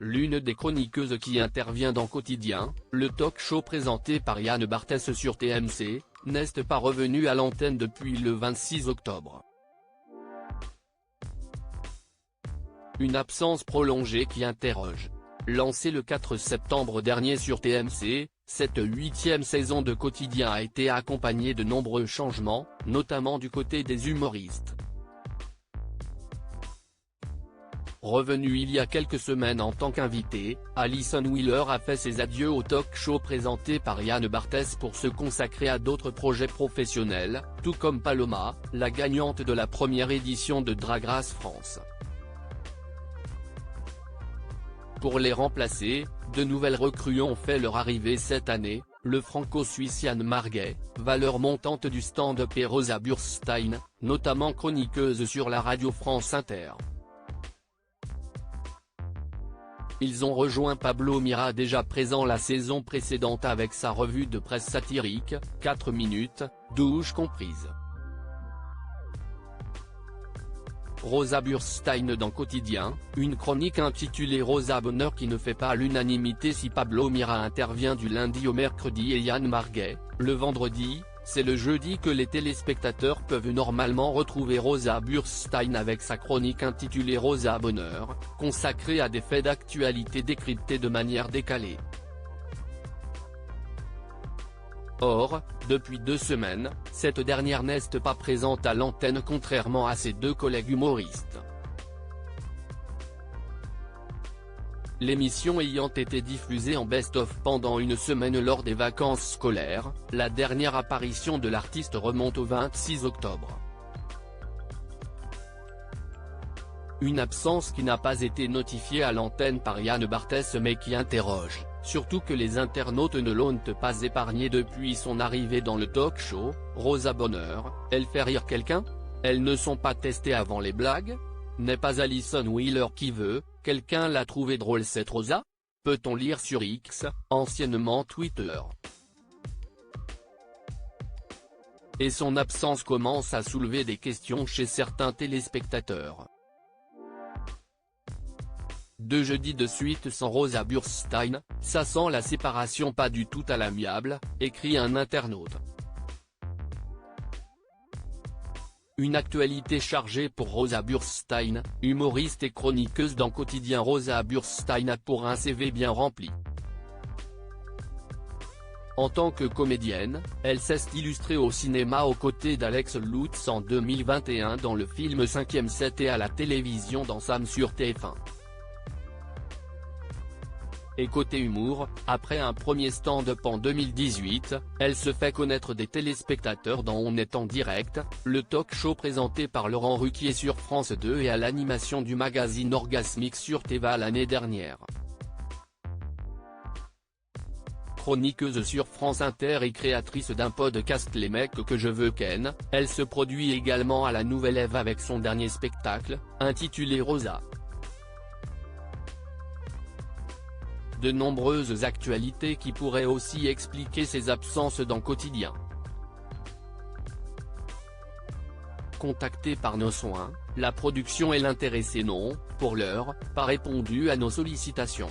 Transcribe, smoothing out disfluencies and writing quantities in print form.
l'une des chroniqueuses qui intervient dans Quotidien, le talk show présenté par Yann Barthès sur TMC, n'est pas revenue à l'antenne depuis le 26 octobre. Une absence prolongée qui interroge. Lancée le 4 septembre dernier sur TMC, cette 8e saison de Quotidien a été accompagnée de nombreux changements, notamment du côté des humoristes. Revenue il y a quelques semaines en tant qu'invitée, Alison Wheeler a fait ses adieux au talk show présenté par Yann Barthès pour se consacrer à d'autres projets professionnels, tout comme Paloma, la gagnante de la première édition de Drag Race France. Pour les remplacer, de nouvelles recrues ont fait leur arrivée cette année, le franco-suisse Yann Marguet, valeur montante du stand-up, et Rosa Burstein, notamment chroniqueuse sur la radio France Inter. Ils ont rejoint Pablo Mira, déjà présent la saison précédente avec sa revue de presse satirique, 4 minutes, douche comprise. Rosa Burstein dans Quotidien, une chronique intitulée Rosa Bonheur qui ne fait pas l'unanimité si Pablo Mira intervient du lundi au mercredi et Yann Marguet, le vendredi. C'est le jeudi que les téléspectateurs peuvent normalement retrouver Rosa Burstein avec sa chronique intitulée Rosa Bonheur, consacrée à des faits d'actualité décryptés de manière décalée. Or, depuis 2 semaines, cette dernière n'est pas présente à l'antenne contrairement à ses 2 collègues humoristes. L'émission ayant été diffusée en best-of pendant une semaine lors des vacances scolaires, la dernière apparition de l'artiste remonte au 26 octobre. Une absence qui n'a pas été notifiée à l'antenne par Yann Barthès mais qui interroge, surtout que les internautes ne l'ont pas épargnée depuis son arrivée dans le talk show. Rosa Bonheur, elle fait rire quelqu'un? Elles ne sont pas testées avant les blagues? N'est pas Alison Wheeler qui veut, quelqu'un l'a trouvé drôle cette Rosa? Peut-on lire sur X, anciennement Twitter. Et son absence commence à soulever des questions chez certains téléspectateurs. 2 jeudis de suite sans Rosa Burstein, ça sent la séparation pas du tout à l'amiable, écrit un internaute. Une actualité chargée pour Rosa Burstein, humoriste et chroniqueuse dans Quotidien. Rosa Burstein a pour un CV bien rempli. En tant que comédienne, elle s'est illustrée au cinéma aux côtés d'Alex Lutz en 2021 dans le film 5e Set et à la télévision dans Sam sur TF1. Et côté humour, après un premier stand-up en 2018, elle se fait connaître des téléspectateurs dans On est en direct, le talk show présenté par Laurent Ruquier sur France 2 et à l'animation du magazine Orgasmique sur Téva l'année dernière. Chroniqueuse sur France Inter et créatrice d'un podcast Les mecs que je veux ken, elle se produit également à la Nouvelle Ève avec son dernier spectacle, intitulé Rosa. De nombreuses actualités qui pourraient aussi expliquer ses absences dans Quotidien. Contactée par nos soins, la production et l'intéressé n'ont, pour l'heure, pas répondu à nos sollicitations.